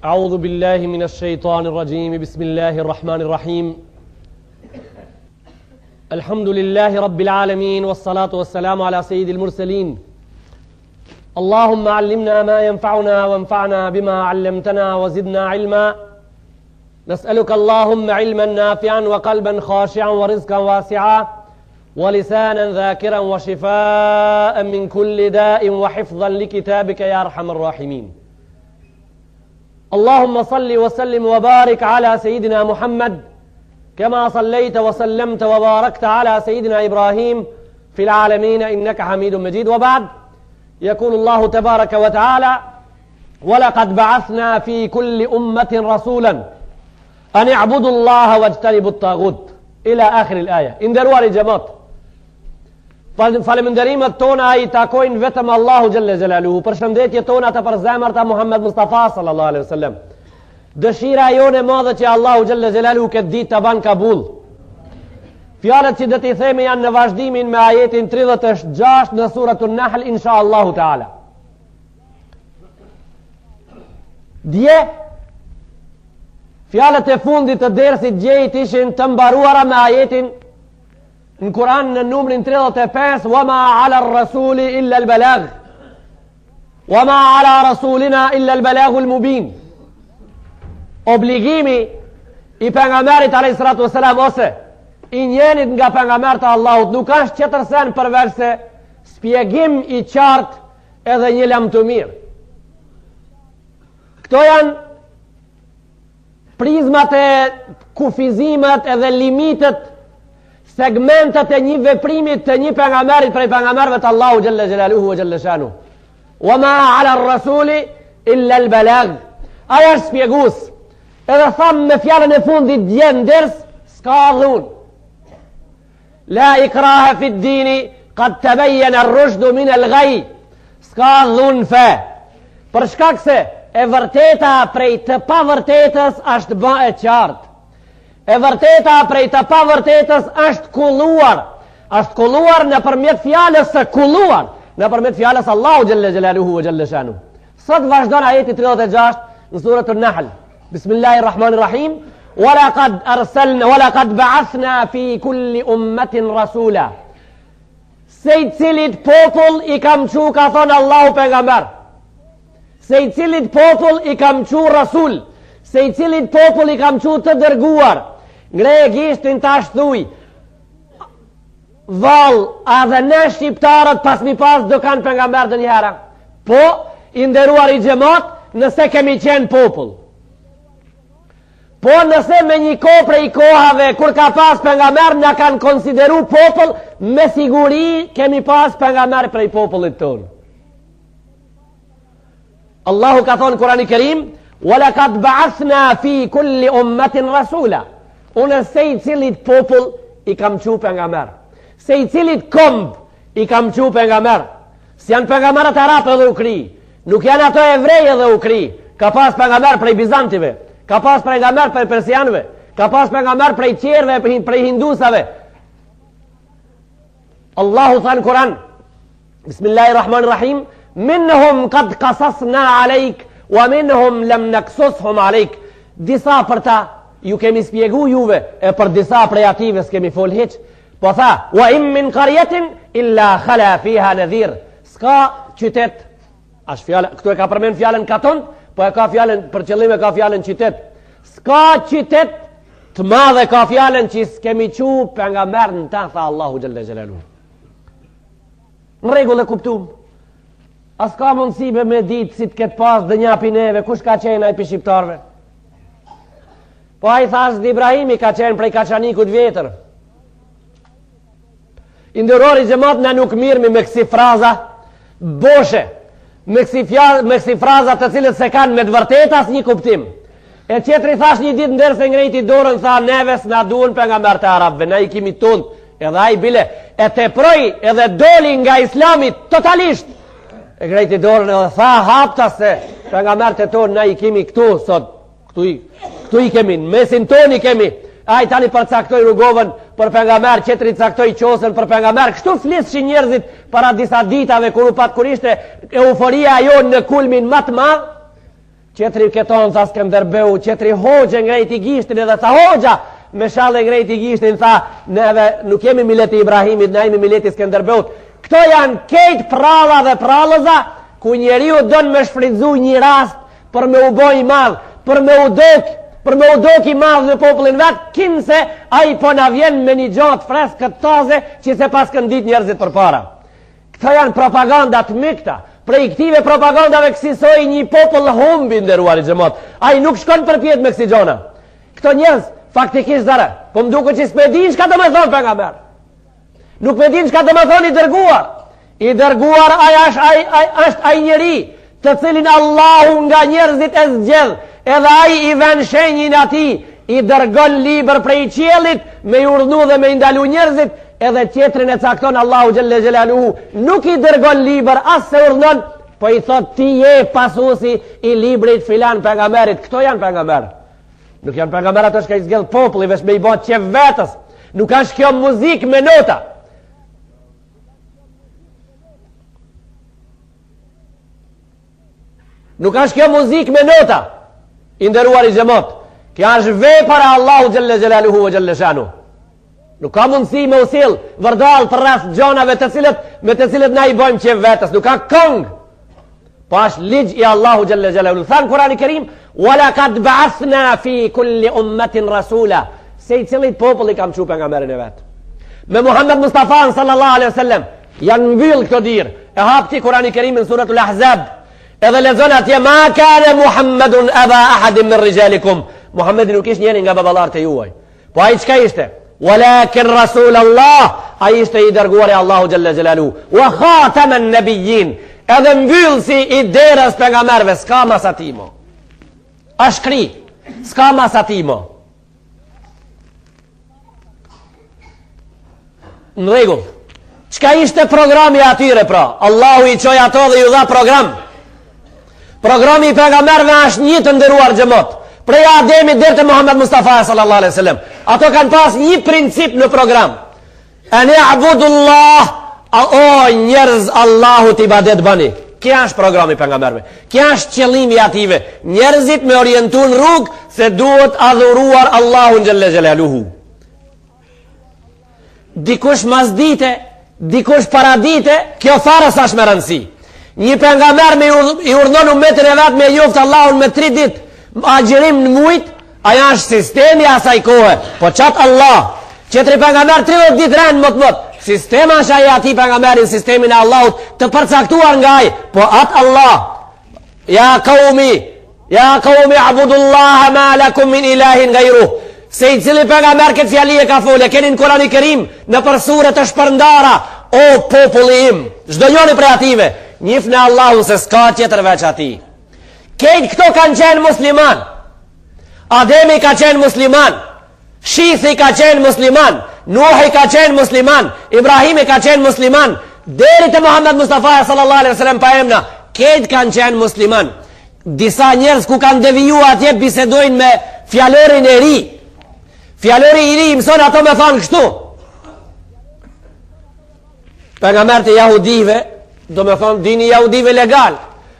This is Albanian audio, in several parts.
أعوذ بالله من الشيطان الرجيم بسم الله الرحمن الرحيم الحمد لله رب العالمين والصلاة والسلام على سيد المرسلين اللهم علمنا ما ينفعنا وانفعنا بما علمتنا وزدنا علما نسألك اللهم علما نافعا وقلبا خاشعا ورزقا واسعا ولسانا ذاكرا وشفاء من كل داء وحفظا لكتابك يا أرحم الراحمين اللهم صل وسلم وبارك على سيدنا محمد كما صليت وسلمت وباركت على سيدنا إبراهيم في العالمين إنك حميد مجيد وبعد يقول الله تبارك وتعالى ولقد بعثنا في كل أمة رسولا أن اعبدوا الله واجتنبوا الطاغوت إلى آخر الآية اندروا جماعت Falënderimet tona I takojnë vetëm Allahu Gjelle Gjelaluhu. Përshëndetje tona të përzemërta Muhammed Mustafa sallallahu alaihi wasallam. Dëshira jone madhe që Allahu Gjelle Gjelaluhu këtë ditë të banë kabul. Fjalët që do t'i themi janë në vazhdimin me ajetin 36 në suratun Nahl insha Allahu Taala. Dje fjalët e fundit të dersit gjejt ishin të mbaruara me ajetin në Kur'an në numrin 35 وَمَا عَلَى الرَّسُولِ إِلَّا الْبَلَاغِ وَمَا عَلَى رَسُولِنَا إِلَّا الْبَلَاغُ الْمُبِينَ. Obligimi I pejgamberit alayhi salatu wasalam ose I njenit nga pejgambert e Allahut nuk është tjetërsen përveç se spjegim I qartë edhe një lajm të mirë. Këto janë prizmat e kufizimet edhe limitet segmentet e një veprimit të një pejgamberit prej pejgamberëve të Allahu Gjelle Gjelaluhu wa Gjelle Shanu. Wa ma ala rasuli illa al-balag. Aja është spjegus. Edhe thamë me fjallën e fundit djenë ders, s'ka dhun. La ikraha fi d-dini, qad tabayyana ar-rushdu min al-ghayy. S'ka dhun fe. Për shkak se e vërteta prej të pavërtetës është bë e qartë. E vërteta prej të pavërtetës është kulluar në përmjet fjallës së kulluar, në përmjet fjallës Allahu Gjelle Gjelaluhu wa Gjelle Shanu. Sot vazhdon ajeti 36 në suratun Nahl. Bismillahirrahmanirrahim. Walaqad ba'athna fi kulli ummatin rasula. Se I cilit popull I kam qu ka thonë Allahu pejgamber. Se I cilit popull I kam qu rasul. Se I cilit popull I kam qu të dërguar. Grekishtin tash thuj val a dhe ne shqiptarët pas mi pas do kanë pejgamber dhe njëherë. Po I nderuar I xhamat nëse kemi qenë popull. Po nëse me një kohë prej kohave kur ka pas pejgamber na kanë konsideru popull, me siguri kemi pas pejgamber prej popullit tonë. Allahu ka thonë Kurani Kerim وَلَقَدْ بَعَثْنَا فِي كُلِّ أُمَّةٍ رَسُولًا. Unë se I cilit popull I kam qu pejgamber. Se I cilit komb I kam qu pejgamber. Si janë pejgamberët arabë edhe u kri. Nuk janë ato evrej edhe u kri. Ka pas pejgamber prej Bizantive. Ka pas pejgamber prej persianëve. Ka pas pejgamber prej qerve, prej hindusave. Allahu thanë Kur'an. Bismillahirrahmanirrahim. Minhum qad qasasna alejk wa minhum lam naksushum alejk. Disa për ta ju kemi spjegu juve, e për disa prej ative s'kemi fol hiq. Po tha, wa im min qarjetin illa khala fiha nadhir. S'ka qytet, këtu e ka përmen fjallën katon, po e ka fjallën, për qëllim e ka fjallën qytet. S'ka qytet të madhe ka fjallën që s'kemi qu për nga mërë në ta, tha Allahu Gjelle Gjelaluhu. Në regull e kuptum. As ka mundësi me ditë si të ketë pas dhe një pineve, kush ka qenë aj për shqiptarve? Po a I thash dhe Ibrahimi ka qenë prej kaçanikut vjetër. Indërori gjemat në nuk mirëmi me kësi fraza boshe, me kësi fraza të cilët se kanë me të vërtetas një kuptim. E qetri thash një ditë ndërse ngrejti dorën, tha neves na duhen për nga mërë të arabëve, na I kimi tund, edhe a I bile, e te proj edhe doli nga islamit totalisht. E ngrejti dorën edhe tha hapta se për nga mërë të tonë na I kimi këtu sot. Këtu I kemi, në mesin toni kemi. Ai tani përcaktoi rrugovën për pejgamber, qetri caktoi qosën për pejgamber. Kështu flishin njerëzit para disa ditave kur ishte euforia ajo në kulmin më të madh, qetri keton, tha Skenderbeu, qetri hoxhe ngrejti gishtin edhe tha hoxha, me shale ngrejti gishtin, tha, neve nuk jemi mileti Ibrahimit, ne jemi mileti Skenderbeut. Këto janë kejt pralla dhe prallëza, ku njeriu don me shfrytzu një rast për me u boj i madh, për me u dok i madh në popullin vet, kinse ai po na vjen me një gjatë freskët taze që se pas këndit njerëzit përpara. Këto janë propagandat mykta. Prej këtive propagandave kësisoj një popull humbi, nderuar i xhamat. Ai nuk shkon përpjet me kësi gjona. Këto njerëz faktikisht zara, po më duket që s'pe din çka do të thonë pejgamber. Nuk me din çka do të thonë i dërguar. I dërguar është ai njeri të cilin Allahu nga njerëzit e zgjedh, edhe ai i vën shenjin atij, i dërgon libër prej qiellit me i urdhnu dhe me i ndalu njerëzit, edhe tjetrin e cakton Allahu xhelle xhelaluhu, nuk i dërgon libër as se urdhnon, po i thot ti je pasuesi i librit filan pejgamberit. Këto janë pejgamber. Nuk janë pejgamber ato që i zgjidh populli veç me i bë çe vetës. Nuk është kjo muzikë me nota. Nuk është kjo muzikë me nota. I nderuar i xhamat. Kjo është vepër e Allahu xhelle xhelaluhu ve xhelle shanu. Nuk ka mundësi me usill vërdall për rreth gjonave me të cilët na i bëjmë çe vetës. Nuk ka këngë. Po është ligj i Allahu xhelle xhelaluhu. Than Kurani Kerim, "Wa laqad ba'athna fi kulli ummatin rasula." Se i cili popull i kam çu pejgamberin e vet. Me Muhammed Mustafa sallallahu alaihi wasallam janë mbyll këto dirë. E hapti Kurani Kerim në suratul Ahzab. Edhe lexon atje ma kana Muhammedun aba ahadin min rijalikum. Muhammedi nuk ishte njëri nga baballarët e juaj. Po ai çka ishte? Walakin Rasulullah, ai ishte i dërguar i Allahu xhalla xhelalu. Wa khataman nabiyyin. Edhe mbyllësi i derës pejgamberëve, s'ka mas atimo. A shkri, s'ka mas atimo. Në rregull. Çka ishte programi atyre pra? Allahu i çoi ato dhe ju dha program. Programi i pejgamberëve është një të nderuar xhamat. Prej Ademit deri te Muhammed Mustafa sallallahu alaihi wasallam. Ato kanë pas një princip në program. Ani abudullah, o njerëz Allahut ibadet bani. Kja është programi i pejgamberëve. Kja është qëllimi i ative. Njerëzit me orientuar rrugë se duhet adhuruar Allahun xhelle xhelaluhu. Dikush masdite, dikush paradite, kjo fare s'është me rëndësi. Një pejgamber me i urdhon umetin e vet me joft Allahun me 3 ditë agjerim në mujt, aja është sistemi asaj kohe. Po qatë Allah, qëtëri pejgamber 30 ditë rënë mot. Sistema është aja ati pejgamberin, sistemin e Allahut të përcaktuar nga aj. Po atë Allah, ja kaumi abudullaha ma lakum min ilahin gajruh. Se i cili pejgamber këtë fjali e ka fole, keni në Kurani Kerim, në përsuret të shpërndara, o populli im, çdo njëri prej ative, njifni Allahun se s'ka tjetër veç ati. Kejtë këto kanë qenë musliman. Ademi ka qenë musliman, Shithi ka qenë musliman, Nuhi ka qenë musliman, Ibrahimi ka qenë musliman, deri te Muhammed Mustafa sallallahu alaihi wasallam pa emna, kejtë kanë qenë musliman. Disa njerëz ku kanë deviju atje bisedojnë me fjalorin e ri. Fjalori i ri mëson ato me thanë kështu. Pejgamberi te jahudive, do me thonë dini jahudive legal.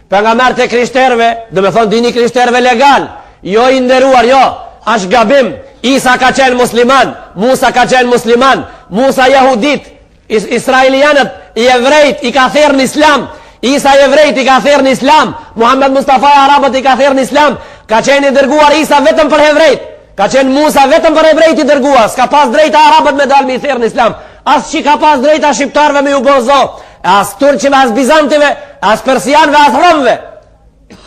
Pejgamberi te krishterëve, do me thonë dini krishterëve legal. Jo i nderuar, jo, është gabim. Isa ka qenë musliman, Musa ka qenë musliman, Musa jahudit, israelianët, i evrejt i ka therë në islam, Isa i evrejt i ka therë në islam, Muhammed Mustafa i arabët i ka therë në islam, ka qenë i dërguar Isa vetëm për evrejt, ka qenë Musa vetëm për evrejt i dërguar, s'ka pas drejta arabët me dalë me i therë në islam, as që ka pas drejta shqiptarve me ju bozo, as turqive, as bizantive, as persianve, as romve,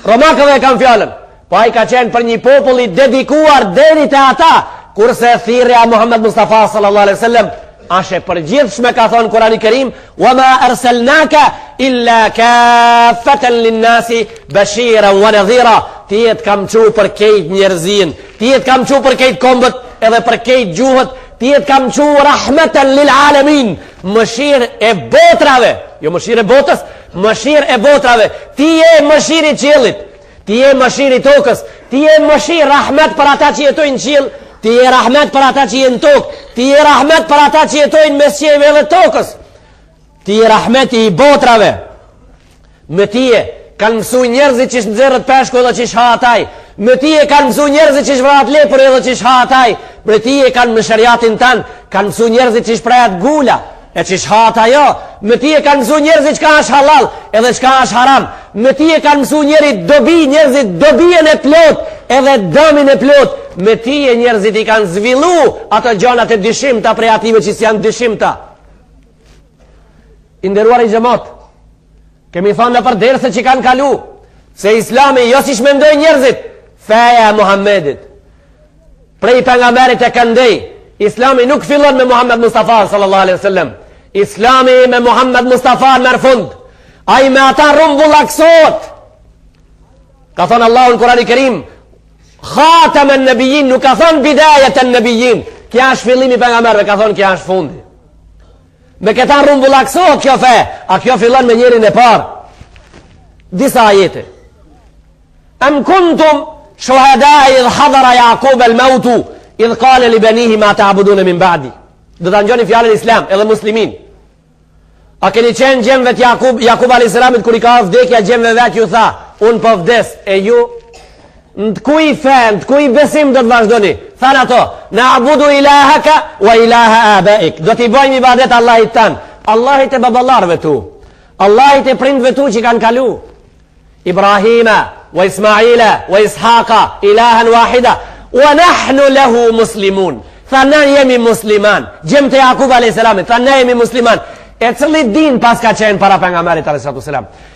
romakëve e kam fjallën. Po ai ka qenë për një popull i dedikuar deri te ata, kurse thirrja Muhammed Mustafa sallallahu alaihi wasallam është e përgjithshme, ka thënë Kurani Kerim, "Wa ma arsalnaka illa kaffatan lin-nasi bashiran wa nadhira." Ti et kam çu për këtë njerëzin, ti et kam çu për këtë kombët, edhe për këtë gjuhët, ti et kam çu rahmatan lil alamin, mëshirë e botrave, jo mëshirë e botës, mëshirë e botrave. Ti je mëshiri i qiellit. Ti je mëshiri i tokës, ti je mëshirë, rahmet për ata që jetojnë në qiell, ti je rahmet për ata që jenë në tokë, ti je rahmet për ata që jetojnë mes qiellit dhe tokës. Ti je rahmeti i botrave. Me ti kanë mësu njerëzit që nxerrët peshku edhe që ha ataj. Me tije kanë mësu njerëzit që vrat lepër edhe që ha ataj. Me tije kanë më shariatin tanë, kanë mësu njerëzit që prejat gula e që ha ajo. Me tije kanë mësu njerëzit që ka është halal edhe që ka është haram. Me tije kanë mësu njerëzit dobien e plot edhe dëmin e plot. Me tije njerëzit i kanë zhvillu ato gjonat e dyshimta prej ative që si janë dyshimta. Inderuar i xhamat, kemi thonë në për derse që kanë kalu se islami jo si shmendoj njerëzit, feja e Muhammedit prej pejgamberit e këndej. Islami nuk fillon me Muhammed Mustafa sallallahu alaihi wasallam. Islami me Muhammed Mustafa merr fund. Ai me ata rumbullaksohet. Ka thonë Allahu në Kur'anin e Kerim, khatamen nabiyyin, nuk ka thonë bidayatan nabiyyin. Kja është fillimi pejgamberëve, ka thonë kja është fundi. Me këta rumbullaksohet kjo fe, a kjo fillon me njerin e parë. Disa ajete. Am kuntum shuhada idh hadara Yaqub al-mautu idh qala li banihi ma ta'budun min ba'di. Do ta ngjoni fjalën Islam edhe muslimin. A keni qenë gjemve të Jakub a.s. kur i ka vdekja gjemve vetë ju tha, unë po vdes, e ju në të kuj fen, të kuj besim do të vazhdoni. Thanë ato, na abudu ilahaka wa ilaha abaik. Do t'i bojmë ibadet Allahit tanë, Allahit e babalarve tu, Allahit e prindve tu që kanë kalu. Ibrahima, wa Ismaila, wa Ishaqa, ilahan wahida, wa nahnu lahu muslimun. Thanë na jemi musliman. Gjem të Jakub a.s. Thanë na jemi musliman. E cili din pas ka qenë para pejgamberit a.s.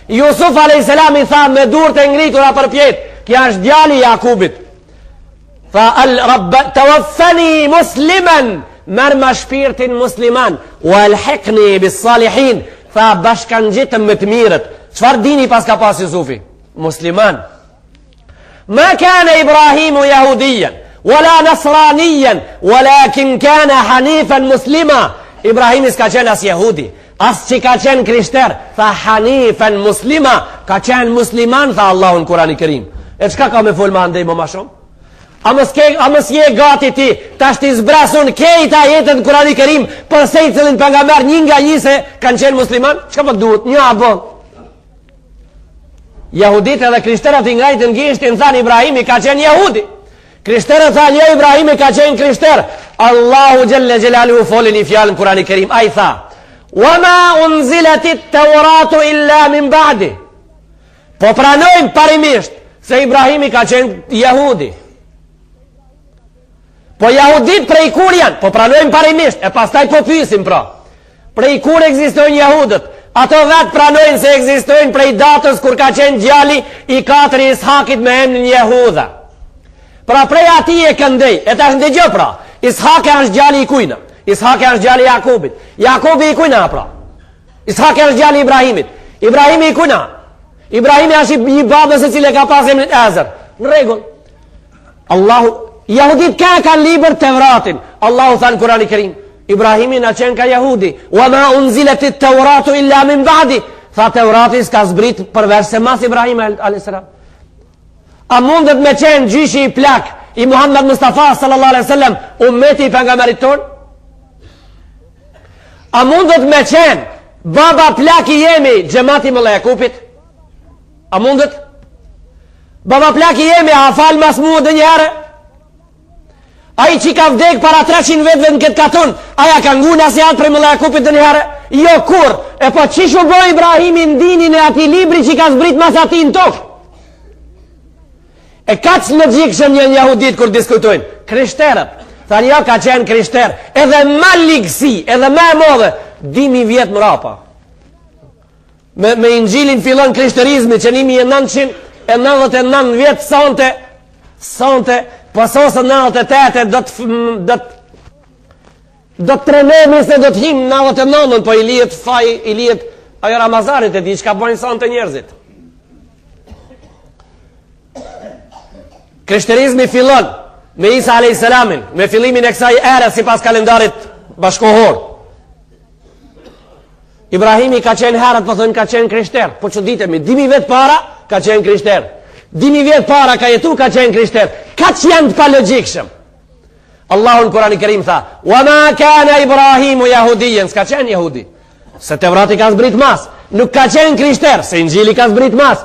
Jusuf a.s. i tha me dur të ngritura për pjetë, kja është djali i Jakubit. Tha al-Rabba tawaffani musliman, merr ma shpirtin musliman, wa alhiqni bis salihin, tha bashkan gjitëm me të mirët. Çfarë dini pas ka pas Jusufi? Musliman. Ma kana Ibrahimu yahudiyan wala nasraniyan walakin kana hanifan muslima. Ibrahimi s'ka qenë as jehudi, as që ka qenë krishter, tha hanifan muslima, ka qenë musliman, tha Allahu në Kur'anin e Kerim. E qka ka me full ma ndej ma shumë? A mës je gati ti, ta shti zbrasun kejta jetën Kur'anin e Kerim, përse i cilin pejgamber një nga një se kanë qenë musliman? Qka për duhet? Një abon. Jehudit edhe krishterët i ngrajtën gishtin, thanë Ibrahimi ka qenë jehudi. Krishterët thanë jo, Ibrahimi ka qenë krishter. Allahu Jelle Jelaluhu folin i fjalën Kur'ani Kerim. A i tha, wa ma unzilatit të uratu illa min ba'di. Po pranojmë parimisht se Ibrahimi ka qenë jehudi. Po jehudit prej kur janë? Po pranojmë parimisht. E pastaj po pysim pra, prej kur ekzistojnë jehudët? Ato vetë pranojnë se ekzistojnë prej datës kur ka qenë djali i katëri Ishakit me emrin Jehuda. Pra prej ati e këndej. E ta ndëgjë pra, Ishaki është djali i kujna? Ishaki është djali i Jakubit. Jakubi i kujna pra? Ishaki është djali i Ibrahimit. Ibrahimi i kujna? Ibrahimi është i babës e cile ka pas emrin Ezer. Në regull. Allahu, jahudit ka kanë liber të vratin. Allahu thanë Kur'ani Kerim, Ibrahimi në qenë ka jahudi. Wa ma unziletit të uratu illa min ba'di. Tha të urati s'ka zbrit përveç se mas Ibrahim a.s. A mundet me qenë gjyshi i plak i Muhammed Mustafa sallallahu alaihi wasallam ummeti i pejgamberit ton? A mundet me qenë baba plak i jemi xhamati Molla Jakupit? A mundet? Baba plak i jemi Hafal Masmud dhe njëherë? Ai që ka vdek para 300 vetëve në këtë katon, aja ka ngu nasihat për Molla Jakupit dhe njëherë? Jo kur. E po qishu boj Ibrahimi në dinin e ati libri që ka zbrit mas ati në tokë? E ka që në gjikëshëm një jahudit kur diskutojnë? Krishterët. Thanë jo, ka qenë krishter. Edhe ma ligësi, edhe ma modhe, 1000 vjetë më rapa. Me injilin fillon krishterizmi që 1999 vjetë sante, pasosën 98 do të trenemi se do të him 99, po i lijet ajo Ramazarit e di që ka bojnë sante njerëzit. Krishterizmi fillon me Isa a.s. me fillimin e kësaj ere si pas kalendarit bashkohor. Ibrahimi ka qenë herët, po thënë ka qenë krishter. Po që ditemi, 2000 vjetë para ka qenë krishter. 2000 vjetë para ka jetu ka qenë krishter. Ka që janë të pa logikshëm. Allahu në Kur'ani Kerim tha, wa ma kana Ibrahimu jahudijen, s'ka qenë jahudi. Se Tevrati ka zbrit mas. Nuk ka qenë krishter, se Injili ka zbrit mas.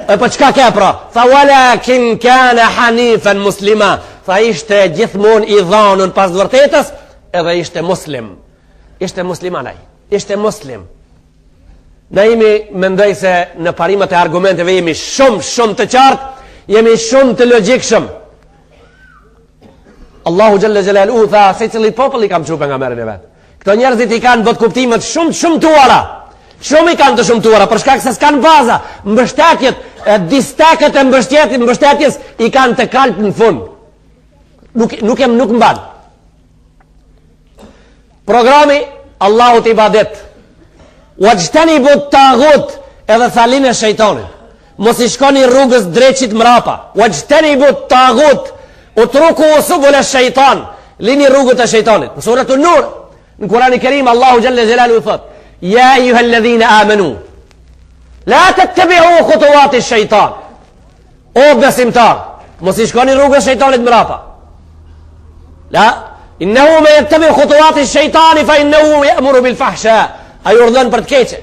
E po çka ka pra? Tha walakin kana hanifan muslima. Tha ishte gjithmonë i dhanun pas vërtetës, edhe ishte muslim. Ishte muslimanaj. Ishte muslim. Ne jemi mendoj se në parimet e argumenteve jemi shumë të qartë, jemi shumë të logjikshëm. Allahu Gjelle Gjelaluhu tha se cili popull i kam qupe nga merën e vetë. Këto njerëzit i kanë bët kuptimet shumë tuara. Shumë i kanë të shumë tuara, për shkak se s'kanë baza. Mbështetjet, distekët e mbështetjes i kanë të kalp në fund. Nuk mban. Programi Allahut ibadet. Wajtanibu taghut, edhe thalin e shejtanit. Mos i shkoni rrugës dreqit mrapa. Wajtanibu taghut, utruku subul ash-shaytan. Lini rrugët e shejtanit. Në suratul Nur, në Kur'anin e Kerim Allahu Jalla Jalaluhu thot: "Ya ayyuhalladhina amanu, la tattabi'u khutuwati ash-shaytan." O besimtar, mos i shkoni rrugës së shejtanit mrapa. La, innahu man yattabi' khutuwati ash-shaytan fa innahu ya'muru bil fahsha. Ai urdhon për të keqe.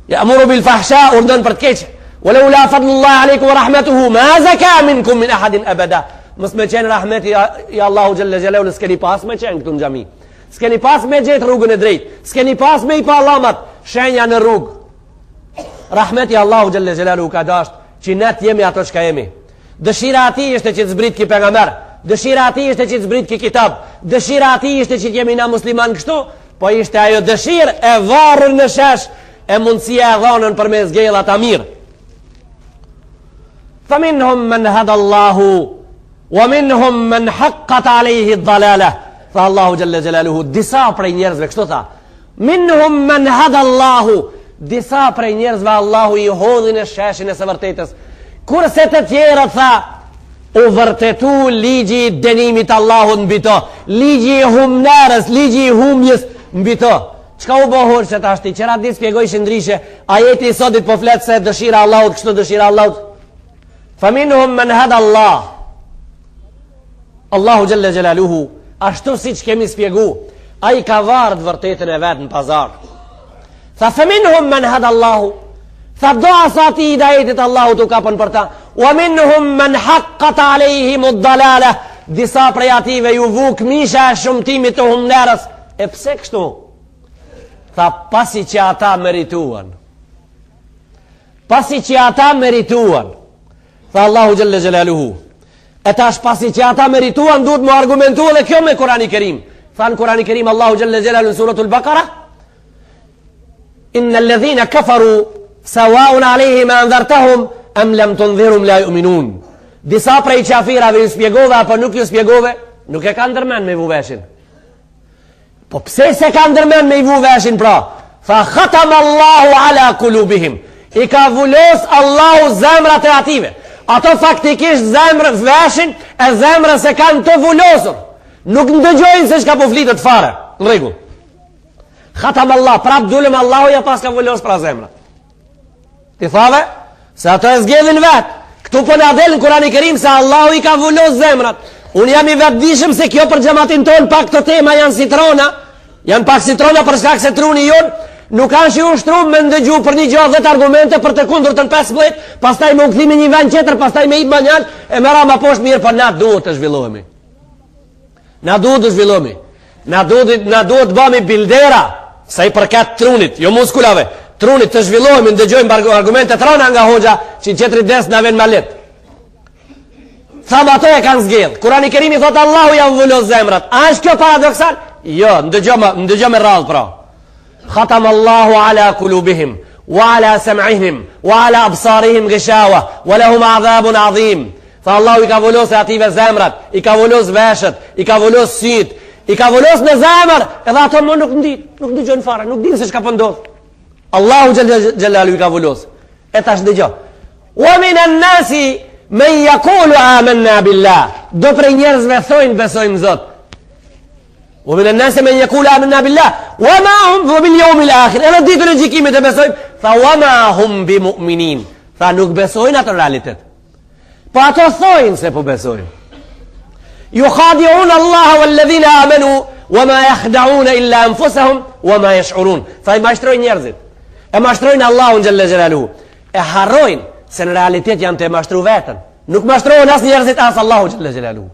Ya'muru bil fahsha, urdhon për të keqe. ولولا فضل الله عليكم ورحمته ما زكى منكم من أحد أبدا. Mos me qenë rahmeti i Allahu Gjelle Gjelalu, s'keni pas me qenë këtu në gjami, s'keni pas me gjetë rrugën e drejt, s'keni pas me i pa lamat shenja në rrugë. Rahmeti Allahu Gjelle Gjelalu ka dasht që net jemi ato që ka jemi. Dëshira ati ishte që të zbrit ki pengamer, dëshira ati ishte që të zbrit ki kitab, dëshira ati ishte që të jemi na musliman kështu, po ishte ajo dëshirë e varur në shesh, e mundësia e dhanën për me zgejlat amirë. فمنهم من هدى الله ومنهم من حقت عليه الضلاله. فالله جل جلاله disa prej njerëzve kështu tha, minhum man hada Allahu, disa prej njerëzve Allahu i hodhi në sheshin e së vërtetës, kurse të tjerët tha u vërtetu ligji i dënimit Allahut mbi to, ligji i humnerës, ligji i humjes mbi to. Çka u bëhur që tash ti qëra ditë spjegoj shëndrishe ajeti i sotit po flet se dëshira Allahut kështu, dëshira Allahut. فمنهم من هدى الله. Allahu Gjelle Gjelaluhu ashtu si që kemi spjegu, a i ka varë të vërtetën e vetë në pazar. Tha فمنهم من هدى الله, tha do asati i dajetit Allahu të kapën për ta. ومنهم من حقت عليهم الضلالة, disa prej ative ju vuk misha e shumëtimit të humnerës. E pse kështu? Tha pasi që ata merituan, pasi që ata merituan. Tha Allahu Gjelle Gjelaluhu, e tash pasi që ata merituan duhet më argumentu edhe kjo me Kurani Kerim. Tha në Kurani Kerim Allahu Gjelle Gjelaluhu në suratul Bakara: Inna alladhina kafaru sawaun alejhim a andhartahum am lam tunzirum la yu'minun. Disa prej qafirave ju spjegove apo nuk ju spjegove, nuk e ka ndërmen me i vuveshin. Po pse se ka ndërmen me i vuveshin pra? Tha khatama Allahu ala kulubihim, i ka vullos Allahu zemrat e ative. Ato faktikisht zemrë veshin e zemrën se kanë të vullosur, nuk ndëgjojnë se shka po flitet fare. Në regull, khatam Allah, prap dulem Allahu ja pas ka vullos pra zemrë. Ti thave se ato e zgjedhin vetë. Këtu po në adelën Kurani Kerim se Allahu i ka vullos zemrat. Unë jam i vetë dishëm se kjo për gjematin tonë pak të tema janë citrona, janë pak citrona për shkak se truni jonë nuk kanë shi ushtru me ndëgju për një gjatë 10 argumente për të kundur të në 15, pastaj me ukthimi një vend qeter, pastaj me i banjal, e mera ma poshtë mirë, për na duhet të zhvillohemi. Na duhet të zhvillohemi. Na duhet të bëmi bildera, sa i përket trunit, jo muskulave, trunit të zhvillohemi, ndëgjojmë argumente trona nga hoxha, që në qetri des në ven malet. Thamë ato e kanë zgjedh. Kurani Kerimi thot Allahu ja vullos zemrat. A është kjo paradoksal? Jo, ndëgjojmë rradh pra. ختم الله على قلوبهم وعلى سمعهم وعلى أبصارهم غشاوة ولهم عذاب عظيم. فالله i ka vullos e ative zemrat, i ka vullos veshët, i ka vullos syt, i ka vullos në zemër, edhe ato më nuk ndëgjojnë fare, nuk dinë se çka po ndodh. Allahu Gjellalu i ka vullos. E tash ndëgjoj. Wa minan nasi man yaqulu amanna billah. Do prej njerëzve thojnë besojmë Zot. ومن الناس من يقول آمنا بالله وما هم باليوم الآخر. أنا ديتو نجيكيمي تبسوين فوما هم بمؤمنين. فنوك بسوين أتو realitet. فأتو ثوين سيبو بسوين. يخادعون الله والذين آمنوا وما يخدعون إلا أنفسهم وما يشعرون. فما اشتروين يرزد. أما اشتروين الله جل جلاله. e harrojnë se në realitet janë të mashtru vetën. Nuk mashtrohen as njerëzit as Allahu xhalla xhelalu.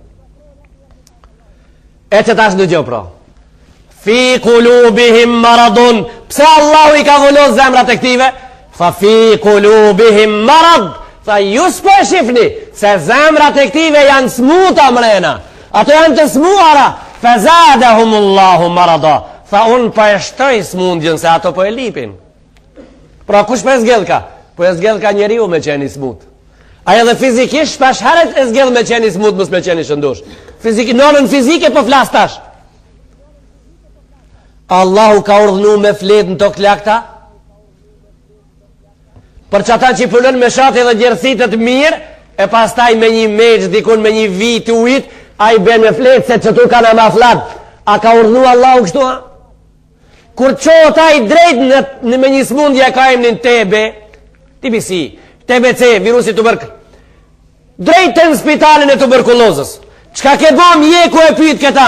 E që tash në gjë pra. Fi kulubihim maradun. Pse Allahu i ka vullos zemrat e këtive? Fa fi kulubihim marad. Tha ju s'po e shifni se zemrat e këtive janë smuta mrena. Ato janë të smuara. Fa zadahumullahu marada. Tha unë pa e shtoj smundjen se ato po e lipin. Pra kush po e zgjedh ka? Po e zgjedh ka njeriu me qeni smut. Aja dhe fizikisht shpesh herët e zgjedh me qeni smut mës me qeni shëndosh. Nonën fizike po flas tash. Allahu ka urdhnu me flet në tokë lakta për që ata që i punën me shati dhe gjerësitet mirë, e pastaj me një meqë dikun me një vit ujit, a i ben me flet se që tu ka në ma flat. A ka urdhnu Allahu kështu ha? Kur qohët a i drejt në me një smundje ka emnin TBC, TBC, virusi tuberkulozës. Drejt në spitalin e tuberkulozës. Qka ke bo mjeku e pyet këta?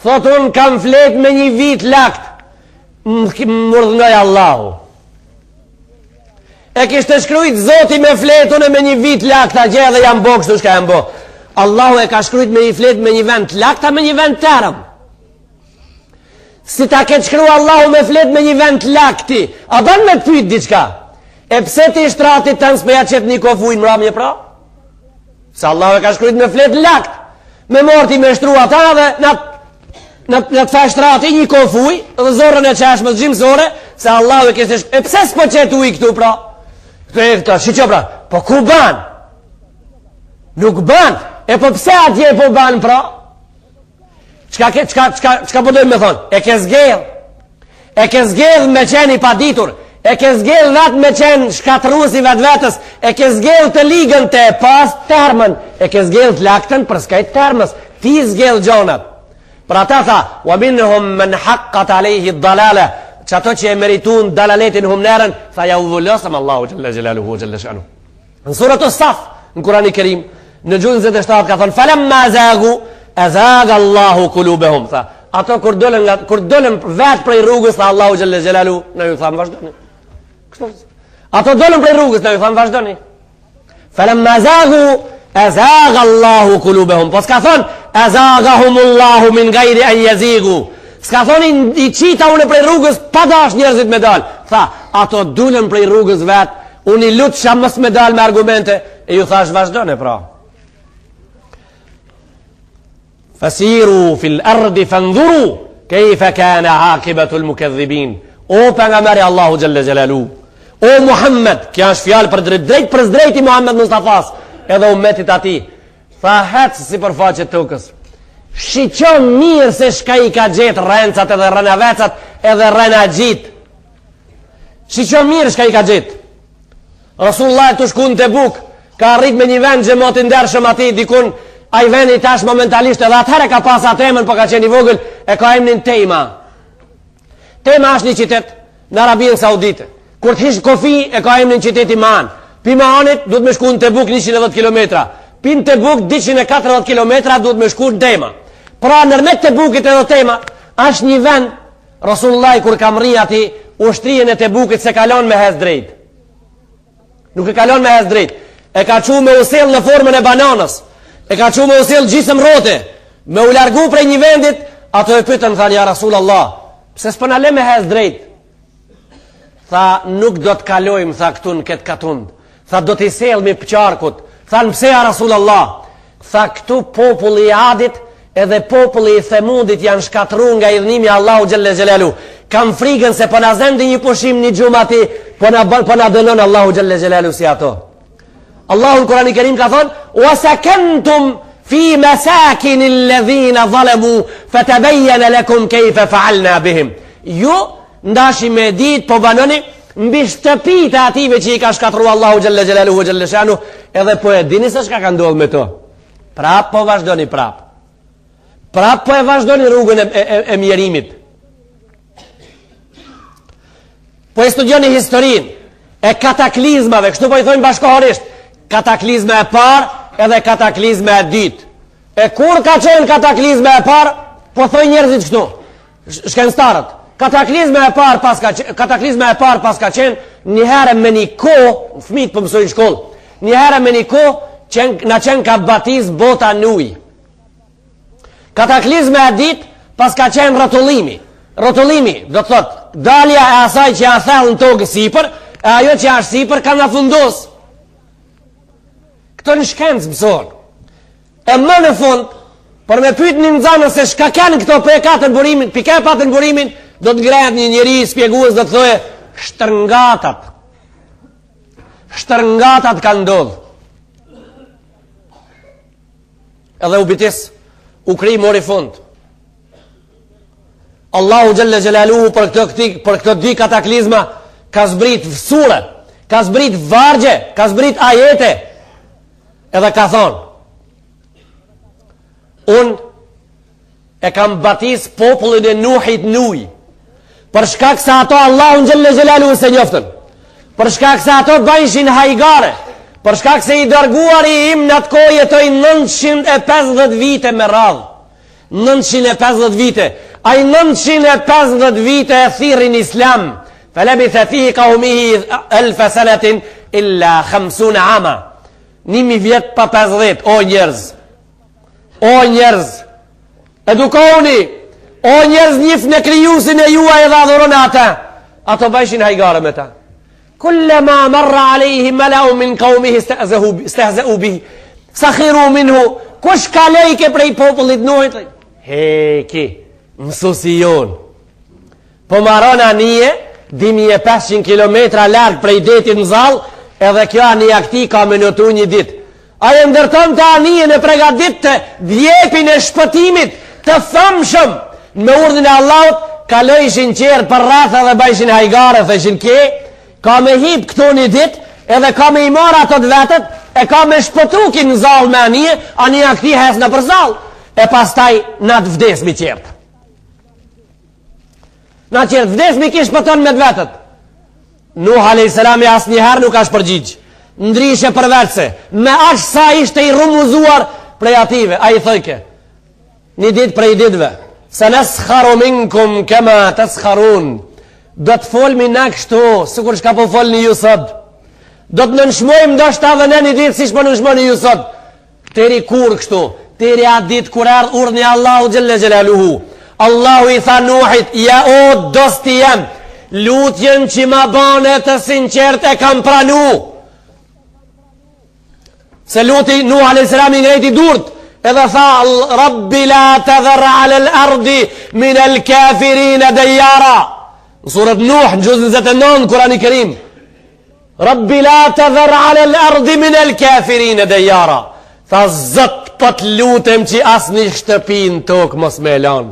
Thot unë kam flet me një vit lakt. Më urdhnoj Allahu. E kishte shkrujt Zoti me flet unë me një vit lakt. A gje dhe jam bo kështu shka jam bo. Allahu e ka shkrujt me një flet me një vend lakt a me një vend tërëm. Si ta ke shkru Allahu me flet me një vend lakti, a ban me të pyet diçka? E pse ti shtratit të nëspeja qëtë një kofuin mëra mje pra? Se Allah e ka shkrujt me flet lakt. Me morti me shtru ata dhe në të fa shtrati një kofuj dhe zorën e qeshmës gjimësore, se Allah e kështë e pse s'po qëtë uj këtu pra? Këto, shiqo pra, po ku ban? Nuk ban, e po pse atje po ban pra? Qka po dojmë me thonë? E ke zgedh me qeni pa ditur, e ke zgedh vetë me qenë shkatrusi vetë vetës, e ke zgedh të ligën të pas termën, e ke zgedh të laktën për skajt termës, ti zgedh gjonat. Për ata tha, wa minhum men haqqat alejhi dalale, që ato që e meritun dalaletin humnerën, tha ja u vullosëm Allahu gjëlle gjelaluhu gjëlle shanu. Në surat As-Saf, në Kurani Kerim, në gjunën 27 ka thonë, falem ma zagu, e zaga Allahu kulubehum, tha, ato kur dolen vetë prej rrugës, tha Allahu gjëlle gjelaluhu, në ju thamë vazhdoni. Ato dolën prej rrugës, në ju thamë vazhdoni. Falemma zagu, e zaga Allahu kulubehum. Po s'ka thonë, e zagahumullahu min gajri an jazigu. S'ka thonë, i qita unë prej rrugës, pa dash njerëzit me dalë. Tha, ato dolën prej rrugës vetë, unë i lutë shamës me dalë me argumente, e ju thash vazhdoni pra. Fasiru fil ardi fandhuru, kejfe kana akibatul mukedhibin. O për nga meri Allahu gjelle gjelalu, o Muhammed, kja është fjalë për drejt për zdrejti Muhammed Mustafas, edhe umetit ati, tha hecë si për faqet tukës, shiqon mirë se shka i ka gjetë rencat edhe rënavecat edhe rëna gjit, shiqon mirë shka i ka gjetë. Rasulullah të shkun të buk, ka rrit me një vend gjemotin dërshëm ati, dikun, a i vendi tash momentalisht edhe atëherë ka pas atemën, po ka qenë i vogël, e ka emnin Tema. Tema është një qytet në Arabinë Saudite. Kur të hish kofi e ka emrin qyteti Man. Pi Manit duhet me shku në Tebuk 110 km. Pi në Tebuk 240 km duhet me shku në Tema. Pra nërmet Tebukit edhe Tema është një vend. Rasulullah kur kam rri ati ushtrien e Tebukit se kalon me hez drejt. Nuk e kalon me hez drejt. E ka qu me usil në formën e bananës. E ka qu me usil gjisëm rote. Me u largu prej një vendit. Ato e pytën thani ja Rasulullah, pse s'po na le me hez drejt? Tha, nuk do të kalojmë, tha, këtu në këtë katund. Tha, do t'i selmi pëqarkut. Tha, në pse ja Rasulullah? Tha, këtu populli i Adit edhe populli i Themudit janë shkatru nga idhnimi Allahu gjelle gjelalu. Kam frigën se po na zendi një pushim një gjumati, po na dënon Allahu gjelle gjelalu si ato. Allahu në Kurani Kerim ka thonë, wa sakentum fi masakin alladhina zalamu fatabayyana lakum kayfa fa'alna bihim. Ju ndashi me ditë po banoni mbi shtëpitë e ative që i ka shkatruar Allahu xhalla xhelaluhu xhalla shanu, edhe po e dini se çka ka ndodhur me to. Prap po vazhdoni prap. Prap po e vazhdoni rrugën e mjerimit. Po e studioni historinë e kataklizmave, kështu po i thojnë bashkohërisht, kataklizma e parë edhe kataklizma e dytë. E kur ka qenë kataklizma e parë, po thojnë njerëzit kështu, shkencëtarët, Kataklizma e parë pas ka qenë një herë me një kohë, fëmijët po mësojnë në shkollë. Një herë me një kohë na qenë ka batiz bota në ujë. Kataklizma e ditë pas ka qenë rrotullimi. Rrotullimi, do të thotë, dalja e asaj që ja thellën tokë sipër, e ajo që është sipër ka na fundos. Këto në shkencë mësohen. E më në fund, për me pyet një nxënës se çka kanë këto PK-të burimin, pikë-patë në burimin, do të ngrehet një njeri spjegues do të thoje Shtërngatat kanë ndodhur. Edhe u bitis, u kri mori fund. Allahu Gjelle Gjelaluhu për këto dy kataklizma ka zbrit sure, ka zbrit vargje, ka zbrit ajete, edhe ka thonë, unë e kam batis popullin e Nuhit nuj, për shkak se ato Allahu Gjelle Gjelaluhu se njoftën, për shkak se ato bëjshin hajgare, për shkak se i dërguari im në atë kohë jetoi 950 vite me radhë. 950 vite. Ai 950 vite e thirrin Islam. Falabitha fihi qaumihi 1000 sanatin illa 50 ama. 1000 vjet pa 50. O njerëz, edukoni. O njerëz, njifni krijuesin e juaj dhe adhuroni ata. Ato bëjshin hajgare me ta. كلما مر عليه ملأ من قومه استهزأوا به سخروا منه kush ka lejke prej popullit Nuhit heki mësusi jon po maron anije 2500 kilometra larg prej detit në Zall edhe kjo anija këti ka minutu një dit aje ndërton të anijen e pregadit të vjepin e shpëtimit të thëmshëm me urdhën e Allahut kalojshin qerë për rratha dhe bajshin hajgare thëshin ke ka me hip këto një dit edhe ka me i marë ato të vetët e ka me shpëtukin në Zall me anija këti hes në për Zall e pastaj na të vdesmi qertë na qertë vdesmi kish shpëton me të vetët Nuh a.s. as njëherë nuk ashtë përgjigj ndrishe përveçse me ashtë sa ishte i rumuzuar prej ative a i thëjke një dit prej ditve se nëskharu minkum kema të skharun do të folmi na kështu sikur çka po folni ju sot do të nënshmojmë ndoshta edhe në një ditë siç po nënshmoni ju sot deri kur kështu deri atë ditë kur ardh urdhni i Allahu Gjelle Gjelaluhu Allahu i tha Nuhit ja o dosti jam lutjen që ma bane të sinqert e kam pranu se luti Nuh a.s. i ngrejti durt edhe tha Rabbi la të dherra alel ardi min el kafirin e dejara në surat Nuh në gjuzën 79 Kurani Kerim Rabbi la të dherra alel ardi min el kafirin e dejara tha zët pët lutem që as një shtëpin tokë mos me lan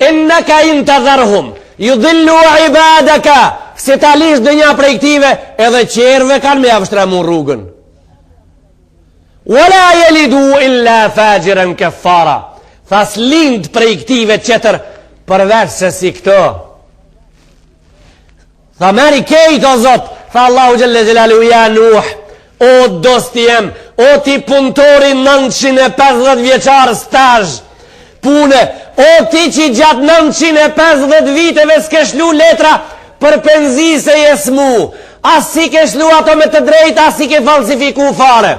inneka in të dherhum ju dhillu ibadaka se ta lish dhe një prej këtive edhe qerve kanë me avshtramu rrugën wala jelidu illa fajiran keffara thas lind prej këtive qëtër përveç se si këto tha meri kejt o zot tha Allahu Gjelle Gjelalu ja Nuh o dosti jem o ti punëtori 950 vjeqar staj pune o ti që gjatë 950 viteve s'ke shlu letra për penzise jesmu as si ke shlu ato me të drejta as si ke falsifiku fare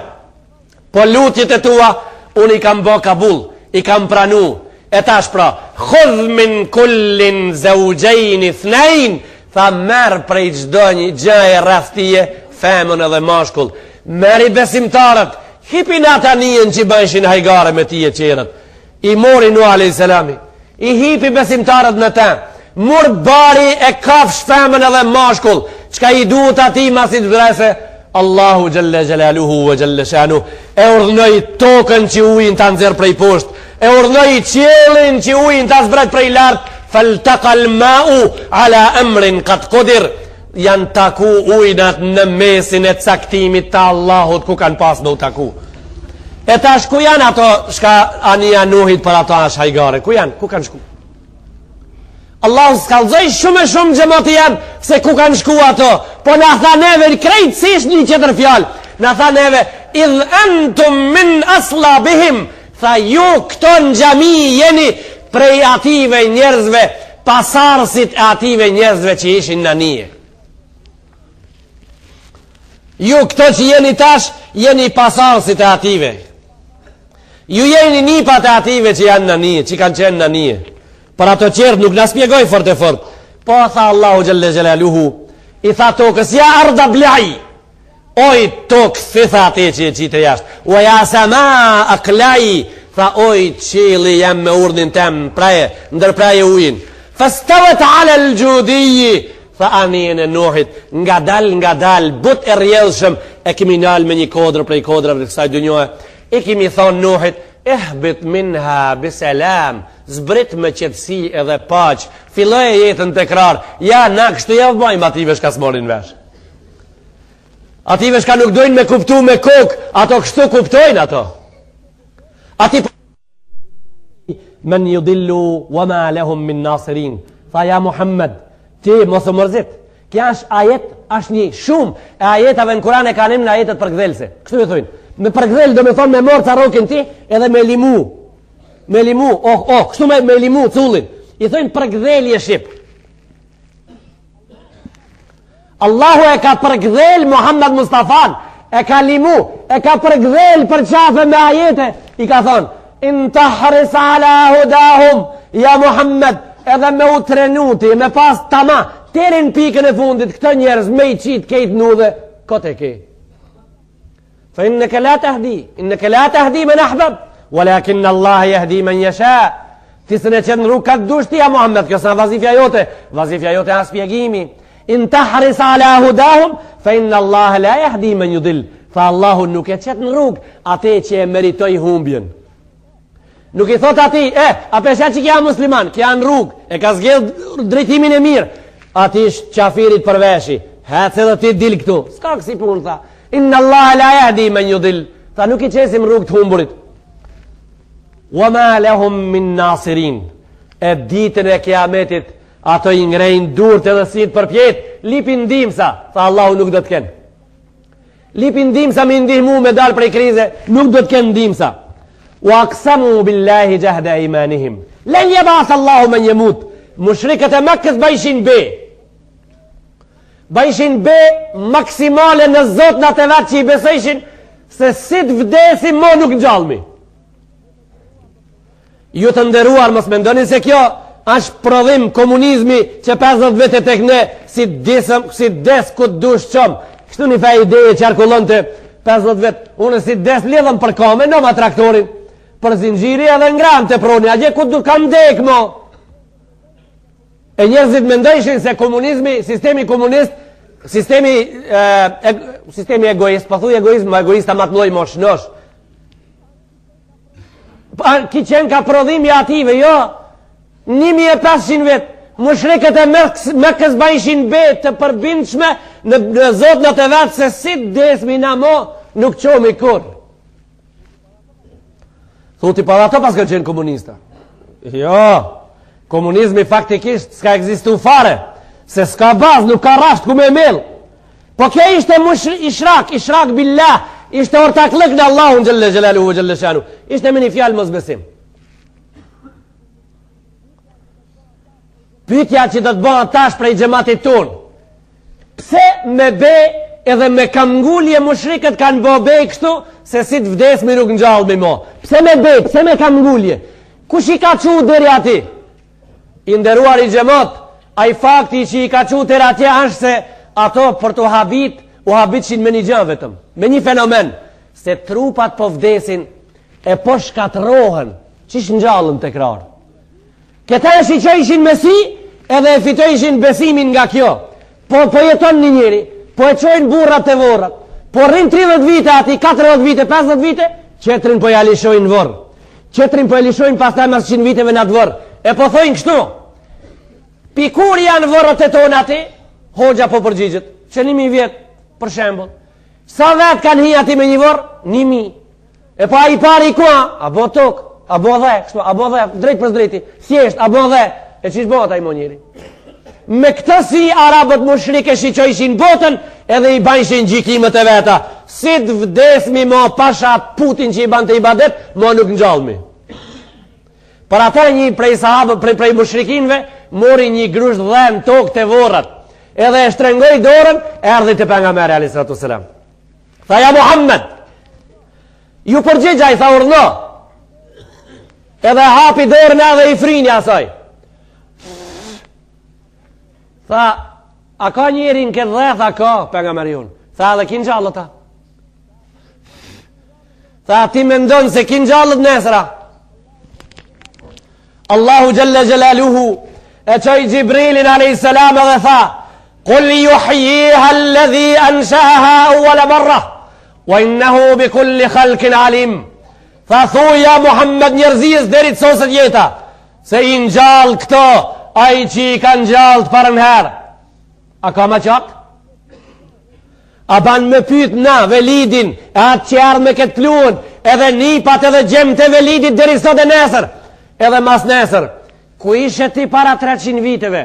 po lutjet e tua unë i kam bo kabul i kam pranu e tash pra khudh min kullin zaujajni thnajn tha merë prej gjdo një gjaje rastije femën edhe mashkull meri besimtarët hipin ata njën që bëjshin hajgare me tije qerët i mori Nuh a.s. i hipi besimtarët në ta mur bari e kafsh femën edhe mashkull qka i duhet ati masit vdrese Allahu Gjelle Gjelaluhu vë Gjelle Shanu e urdhnoj tokën që ujin të nëzirë prej posht e urdhnoj qelin që ujin të zbret prej lartë faltaqal ma'u ala amrin qad qadir janë taku ujnat në mesin e caktimit të Allahut ku kanë pas me u taku e tash ku janë ato shka anija Nuhit për ato ash hajgare ku janë, ku kanë shku Allahu s'kallzoj shumë e shumë gjemoti janë se ku kanë shku ato po në tha neve krejtësish një qëtër fjal në tha neve idh antum min asla bihim tha ju këto në gjami jeni prej ative njerëzve pasarësit e ative njerëzve që ishin në nije. Ju këto që jeni tash, jeni pasarësit e ative. Ju jeni nipat e ative që janë në nije, që kanë qenë në nije. Për ato qertë nuk në spjegoj fort e fort. Po tha Allahu Gjelle Gjelaluhu, i tha tokës, ja arda blaj, oj tokë, thitha ati që e qitë jashtë, o ja sama aklaj, tha oj qili jam me urdin tem praje, ndërpraje ujin, fastavet ale lgjudiji, tha anien e Nuhit, nga dal, but e rjedhshëm, e kemi nal me një kodrë prej kodrëve të kësaj dënjohë, e kemi thonë Nuhit, ehbit minha biselam, zbrit me qetësi edhe paq, filloj e jetën të krar, ja na kështu javë bajmë ative shka s'morin vesh. Ative shka nuk dojnë me kuptu me kokë, ato kështu kuptojnë ato. Ati men yudillu wa ma lahum min nasirin. Tha ja Muhammed, ti mos u mërzit. Kja është ajet, është një shumë e ajetave në Kur'an e kanë në ajetet përgdhelse. Kështu me thujnë. Me përgdhel do me thonë me morë të rokin ti edhe me limu. Me limu, kështu me limu cullin. I thujnë përgdhelje shqip. Allahu e ka përgdhel Muhammed Mustafan, e ka limu, e ka përgdhel për qafe me ajete. I ka thonë, in të hris ala hudahum, ja Muhammed, edhe me u trenuti, me pas tama, terin pikën e fundit, këto njerëz me i qitë kejtë nudhe, kote ke. Fa inneke la tahdi men ahbab, walakin Allah jahdi men jesha. Ti së ne qenë rrugë ka të dushti, ja Muhammed, kjo së në vazifja jote as pjegimi. In tahris ala hudahum, fa inna Allah la jahdi men judil. Fa Allahu nuk e qetë në rrugë, ate që e meritoj humbjen. Nuk i thot ati, a pesha që kja musliman, kja në rrugë, e ka zgjedh drejtimin e mirë, ati është qafirit përveshi, hëtë edhe ti dil këtu, s'ka kësi punë, tha, inna Allah la jahdi men judil, tha nuk i qesim rrugë të humburit. Wa ma lahum min nasirin, e ditën e kiametit, ato i ngrejnë durët edhe si të përpjet, lipin ndimsa, tha Allahu nuk do të kenë. Lipin ndimsa me ndihmu me dalë prej krize, nuk do të kenë ndimsa. Wa aksamu billahi jahda imanihim. Len jebas Allahu men jemut. Mushrikët e Mekkës bëjshin be maksimale në zot në të vetë që i besojshin se si të vdesi mo nuk në gjallmi. Ju të nderuar mos me ndonin se kjo është prodhim komunizmi që 50 vete tek ne si des ku të dush qom. Kështu një fej ideje që arkullon të 50 vetë. Unë si des lidhëm për kome, në ma traktorin për zinxhiri edhe ngram të proni. A gje ku du kam dek mo. E njerëzit mendojshin se komunizmi, sistemi komunist, sistemi egoist, pa thuj egoizm, ma egoista matë moj nosh. Ki qenë ka prodhimi ative, jo, 1500 vetë, mushrikët e Mekkës bëjshin bet të përbindshme në zot në të vetë se si desmi na mo nuk qomi kur. Thuti pa ato pas kanë qenë komunista. Jo, komunizmi faktikisht s'ka egzistu fare, se s'ka baz, nuk ka rasht ku me mel. Po kjo ishte ishrak billah, ishte ortaklëk në Allahun Gjelle Gjelaluhu Gjelle Shanu, ishte me një fjalë mos besim. Pyetja që do të bëhet tash prej xhamatit ton. Pse me be edhe me kamgullje mushrikët kanë bë be kështu se si të vdesmi nuk ngjallmi mo. Pse me be, pse me kamgullje? Kush i ka çu deri aty? I nderuar i xhamat, ai fakti që i ka çu deri atje është se ato për të u habitshin me një gjë vetëm, me një fenomen, se trupat po vdesin e po shkatërrohen, qish ngjallën tekrar. Këta e shiqojshin me si, edhe e fitojshin besimin nga kjo. Po jeton një njëri, po e qojnë burrat e vorrat, po rrin 30 vite ati, 40 vite, 50 vite, qetrin po ja lishojnë vorë. Qetrin po e lishojnë pastaj mas 100 viteve në atë vorë. E po thojnë kështu, pikur janë vorët e tonë ati, hoxha po përgjigjet, që 1000 vjetë, për shembull. Sa vetë kanë hi ati me një vorë? 1000. E po a i pari kua, a bo tokë, a bo dhe, kështu, a bo dhe, drejt për drejti, thjesht, a bo dhe, e qish bo ata i mo njëri. Me këtë si arabët mushrike shiqojshin botën, edhe i bajshin gjikimet e veta. Si të vdesmi mo pasha Putin që i bante i badet, mo nuk në gjallmi. Për ata një prej sahabë, prej mushrikinve, mori një grusht dhem tokë të vorrat, edhe e shtrengoj dorën, erdhi te pejgamberi alayhis salatu wasalam. Tha ja Muhammed, ju përgjigja, i tha urdhno. Edhe hapi dorën edhe i frini asaj. Tha, a ka njeri në këtë dhe? Tha, ka, pejgamberi jon. Tha, edhe kin gjallë ta? Tha, ti me ndonë se kin gjallët nesra? Allahu Jalla Jalaluhu e qoj Gjibrilin a.s. edhe tha, قل يحييها الذي أنشأها أول مرة وإنه بكل خلق عليم. Tha thuja Muhammed njerëzis deri të soset jeta se i ngjall këto ai që i kanë ngjallë para një herë. A ka më qatë? A ban me pyet na Velidin, e atë që ardhë me këtë pluhën, edhe nipat edhe gjemë të Velidit deri sot e nesër, edhe mas nesër. Ku ishe ti para 300 viteve?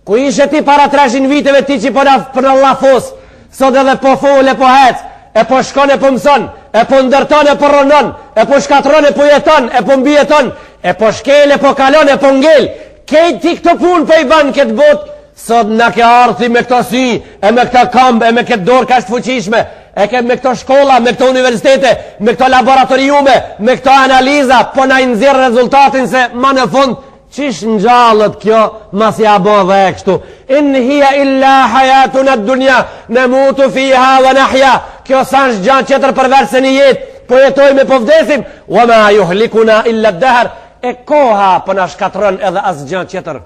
Ku ishe ti para 300 viteve ti që për në lafos, sot edhe po fole, po hec, e po shkon e po mëson, e po ndërton e po ronon, e po shkatron e po jeton, e po mbijeton, e po shkel e po kalon e po ngel. Kejt ti këtë pun për i ban këtë bot, sot në ke arthi me këto sy, e me këta kamb, e me këtë dorë kashtë fuqishme, e ke me këto shkolla, me këto universitete, me këto laboratoriume, me këto analiza, po na i nëzirë rezultatin se ma në fund, qish në gjallët kjo, mas ja bo dhe e kështu. In hia illa hajatun at dunja, ne mutu fiha wa nahja. Kjo sa është gjanë qëtër përverë se një jetë, po jetojme po vdesim, wa ma juhlikuna illa dëher, e koha për në shkatron edhe as gjanë qëtër.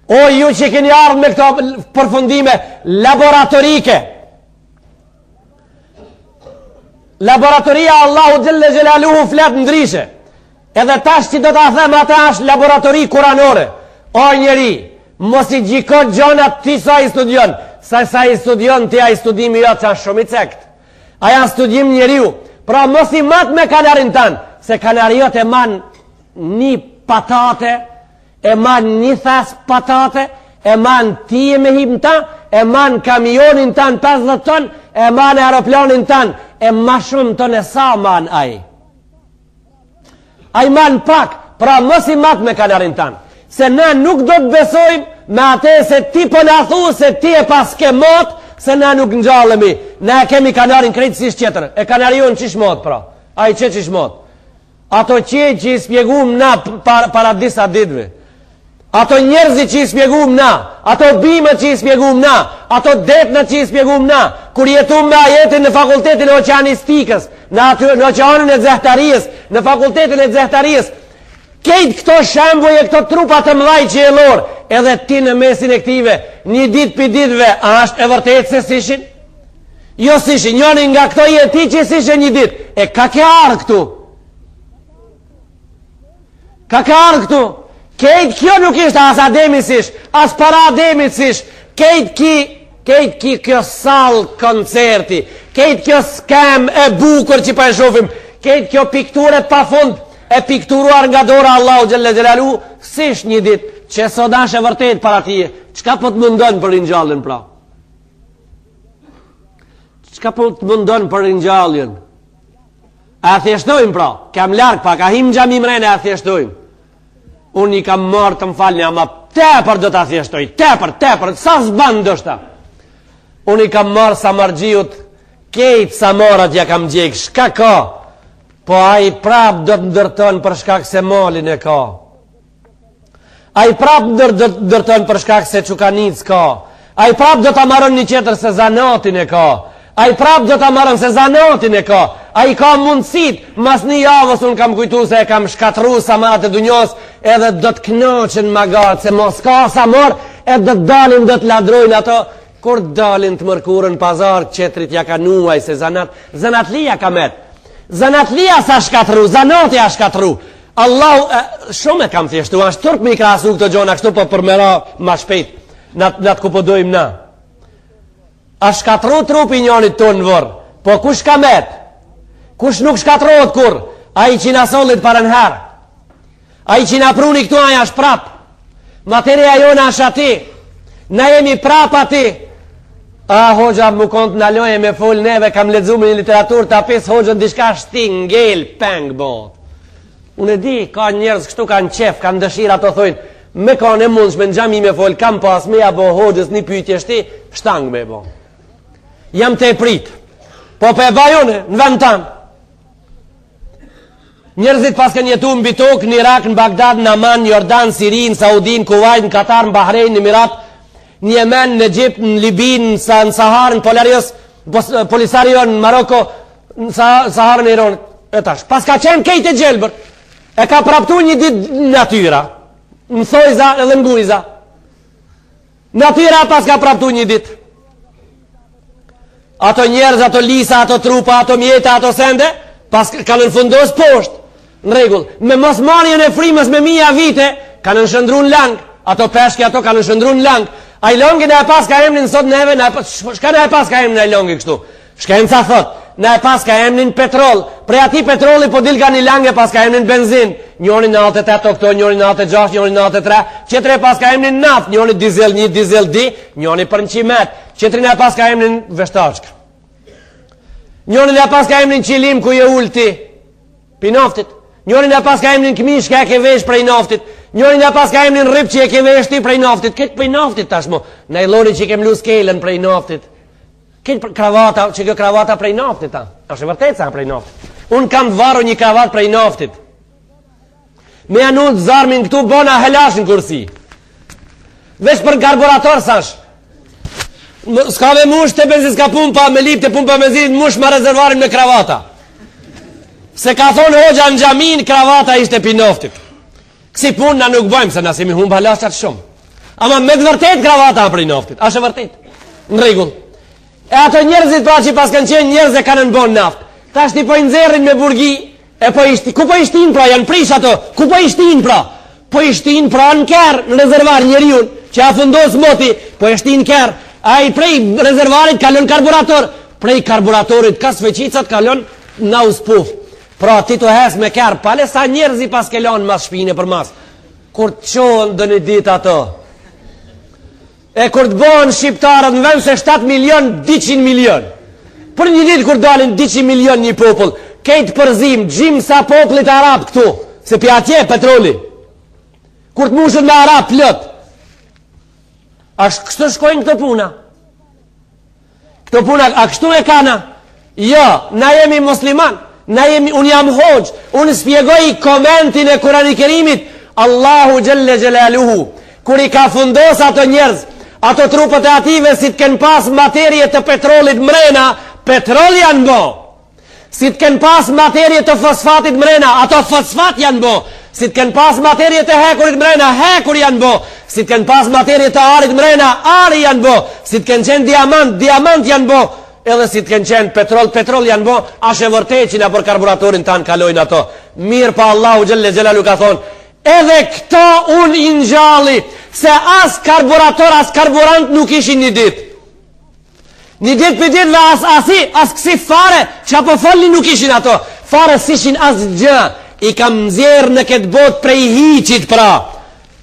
O ju që keni ardhë me këto përfundime laboratorike, laboratoria Allahu Jalla Jalaluhu flet ndryshe. Edhe tash që do të them atë është laboratori kuranore. O njeri, mos i gjikon gjonat ti sa i studion. Sa i studion ti a i studimi jo që është shumë i cekt. Aja studim njeriu. Pra mos i mat me kanarin tanë. Se kanariot e man një patate, e man një thes patate, e man ti me him ta, e man kamionin tanë 50 ton, e man aeroplanin tanë, e ma shumë ton e sa man aji. A i man pak, pra mos i mat me kanarin tanë. Se na nuk do të besojmë me atë se ti po na thu se ti e pas ke mot, se na nuk ngjallemi. Na kemi kanarin krejtësisht tjetër. E kanarion qish mot pra? A i që qish mot? Ato që i spjegum na para disa ditve. Ato njerëzi që i spjegum na, ato bime që i spjegum na, ato detna që i spjegum na, kur jetum me ajetin në fakultetin e oqeanistikës, në oqeanin e zehtarijës, në fakultetin e zehtarijës, kejt këto shembuj e këto trupa të mëdhaj që e lorë, edhe ti në mesin e këtive, një dit për ditve, a është e vërtet se sishin? Jo sishin, njoni nga këto jeti që sishin një dit, e ka ke arë këtu? Ka ke arë këtu? Kejt kjo nuk ishte as ademisish, as para ademisish, kejt ki kjo sal koncerti, kejt kjo skem e bukur që pa e shofim, kejt kjo pikture pa fund, e pikturuar nga dora Allahu Jalla Jalalu, sish një dit, që sot është e vërtet para tije, qka po të mundon për rinjallin pra? Qka po të mundon për rinjallin? A thjeshtojmë pra, kam larkë pak, a him gjami mrene a thjeshtojmë. Unë i kam marrë të më falni, ama tepër do të thjeshtoj, tepër, sa zban dështa. Unë i kam marrë sa margjiut, kejtë sa marat ja kam gjekë, shka ka, po a i prap do të ndërton për shkak se malin e ka. A i prap ndërton për shkak se qukanic ka. A i prap do të amaron një qeter se zanatin e ka. A i prap do të amaron se zanatin e ka. A i ka mundësit, mas një javës unë kam kujtu se e kam shkatru sa matë e dunjos, edhe do të knoqen magatë, se mos ka sa mor, edhe do të dalin, do të ladrojnë ato, kur dalin të mërkurën pazar, qetrit ja ka nuaj, se zanatlia ka met. Zanatlia sa shkatru, zanati a shkatru. Allahu, shumë e kam thjeshtu, ashtë turp me i krasu këto gjona, kështu po përmera ma shpejt, në të ku po dojmë na. A shkatru trupi njonit tonë në vorë, po kush ka met? Kush nuk shkatrot kur? A i që na sollit para në herë. A i që na pruni këtu aja është prap. Materia jona është ati. Na jemi prap ati. A, hoxha më kontë në loje me full neve, kam ledzume një literatur të apis, hoxha në dishka shti ngel, peng bot. Unë e di, ka njerëz kështu kanë qef, kanë dëshira të thojnë, me kanë e mundshme në xhami me fol, kam pas me ja bo hoxhës një pyetje shti, shtang me bo. Jam të e prit. Po pe bajone, në vend tanë. Njerëzit pas kanë jetu në Bitok, në Irak, në Bagdad, në Aman, në Jordan, Sirin, Saudin, Kuwait, në Katar, në Bahrein, në Emirat, në Yemen, në Egjipt, në Libin, në Sahar, në Polisario, në Maroko, në Sahar, në Iran. E tash, pas ka qenë kejt e gjelbër, e ka praptu një dit natyra, në thojza edhe në gujza. Natyra pas ka praptu një dit. Ato njerëz, ato lisa, ato trupa, ato mjeta, ato sende, pas ka në fundos poshtë. Në regull, me mos marrjen e frimës me mija vite, ka në shëndru në lang, ato peshke ato ka në shëndru në lang, a i longi në e pas ka emnin sot neve, shka në e pas ka emnin a i longi kështu, shka e në ca thot, në e pas ka emnin petrol, prej ati petroli po dil ka një lang e pas ka emnin benzin, njoni 98 okto, njoni 96, njoni 93, qetëre pas ka emnin naft, njoni dizel 1, dizel D, njoni për në qimet, qetëri në e pas ka emnin veshtachk, njoni në e pas ka emnin qilim ku je ulti, pinoftit. Njërin e pas ka emnin këmish ka e ke vesh prej naftit. Njërin e pas ka emnin rip që e ke vesh ti prej naftit. Këtë prej naftit tashmo. Najloni që kem lu skelen prej naftit. Këtë kravata, që kjo kravata prej naftit ta. Ashtë e vërtet sa prej naftit. Unë kam varu një kravat prej naftit. Me anut zarmin këtu bona helash në kursi. Vesh për karburator sash. Ska me mush të benzin, ska pumpa me lip të pumpa benzin, mush ma rezervarin me kravata. Se ka thonë hoxha në gjamin, kravata ishte pinoftit. Kësi pun na nuk bëjmë, se nësimi humba lashat shumë. Ama me të vërtet kravata prej naftit. Ashe vërtet. Në regull. E ato njerëzit pra që pas kanë qenë njerëz e kanë në bon naft. Ta shti po i nxerrin me burgi, e po ishti. Ku po ishtin pra, janë prish ato. Ku po ishtin pra? Po ishtin pra në kërë, në rezervar njeriun, që a fundos moti, po ishtin kërë. A i prej rezervarit kalon karburator. Prej karburatorit ka sveqicat kalon na uspuf. Pra ti të hes me kërë, pale sa njerëzi pas kelon mas shpine për mas. Kur të qonë dë një dit ato. E kur të bonë shqiptarët në vend se 7 milion, 200 milion. Për një dit kur dalin 200 milion një popull, kejtë përzim, gjim sa popullit arab këtu, se pi atje petroli. Kur të mushën me arab plët. Ashtë kështu shkojnë këto puna. Këto puna, a kështu e kana? Jo, na jemi musliman. Unë jam hoxh, unë spjegoj komentin e Kurani Kerimit, Allahu Gjelle Gjelaluhu, kur i ka fundos ato njerëz, ato trupët e ative, si të kënë pas materje të petrolit mrena, petrol janë bo. Si të kënë pas materje të fosfatit mrena, ato fosfat janë bo. Si të kënë pas materje të hekurit mrena, hekur janë bo. Si të kënë pas materje të arit mrena, ari janë bo. Si të kënë qenë diamant, diamant janë bo. Edhe si të kënë qenë petrol, petrol janë bo. Ashe vërtet që na për karburatorin tanë kalojnë ato. Mirë pa Allahu Gjelle Gjelalu ka thonë, edhe këto unë i nxalli, se as karburator, as karburant nuk ishin një dit. Një dit për dit dhe as kësi fare, që apo folni nuk ishin ato. Fare s'ishin as gjë, i kam zjerë në këtë bot prej hiqit pra.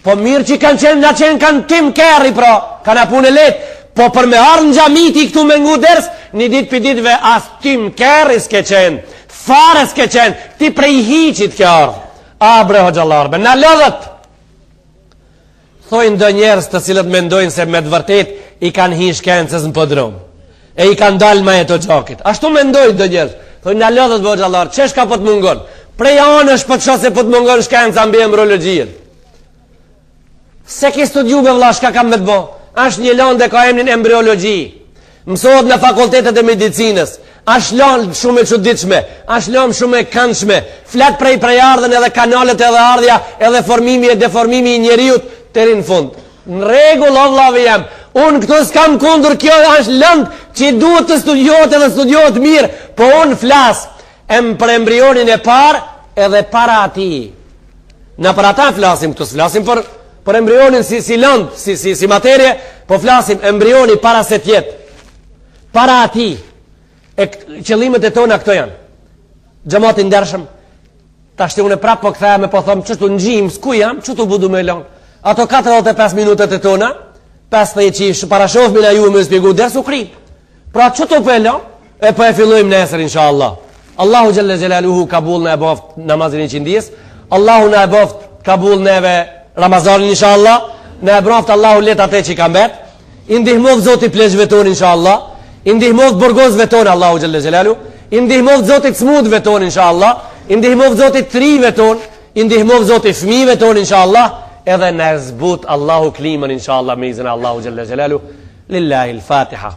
Po mirë që kanë qenë, na qenë kanë tim keri pra, kanë apune letë. Po për me arë në gjamiti këtu me ngu ders, një dit për ditve as tim keri s'ke qenë, fare s'ke qenë, ti prej hiqit kjo ardhë. A bre ho gjallarbe, në lodhët. Thojnë do njerës të cilët mendojnë se me të vërtet i kanë hi shkencës në podrom. E i kanë dalë ma e të gjakit. Ashtu mendojnë do njerës. Thojnë në lodhët bo gjallarë, qesh ka po të mungon? Prej anësh po të shose po të mungon shkenca mbi embriologjin. Se ki studiu me vla shka kam me të bo? Ashtë një lande ka emnin embriologji. Mësohet në fakultetet e medicinës. Ashtë lanë shumë e çuditshme, ashtë lanë shumë e këndshme. Flet prej ardhen edhe kanalet edhe ardhja, edhe formimi e deformimi i njeriut të rinë fund. Në regull, o vllavi jam, unë këtu s'kam kundur, kjo është lënd që duhet të studiohet edhe studiohet mirë, po unë flas për embrionin e parë edhe para ati. Në për ata flasim këtu, flasim për embrionin si lënd, si materje, po flasim embrioni para se tjetë. Para ati. E qëllimet e tona këto janë. Xhamati ndershëm, tashti unë prapë po kthehem e po them çtu ngjim, s'ku jam, çtu budu me lon. Ato 45 minutat e tona, 50 që para shohmi na ju më shpjegoj ders u kri. Pra çtu po e lon, e po e fillojmë nesër inshallah. Allahu Gjelle Gjelaluhu kabul në e boft namazin e qindjes. Allahu na e boft kabul neve Ramazanin inshallah. Na e broft Allahu let atë që ka mbet. I ndihmov Zoti plezhve tonë inshallah. I ndihmov burgozve tonë Allahu xhalla xhelalu. I ndihmov Zoti smudve tonë inshallah. I ndihmov Zoti trive tonë. I ndihmov Zoti fëmijëve tonë inshallah. Edhe na zbut Allahu klimën inshallah me izin Allahu xhalla xhelalu. Lillahi al-Fatiha.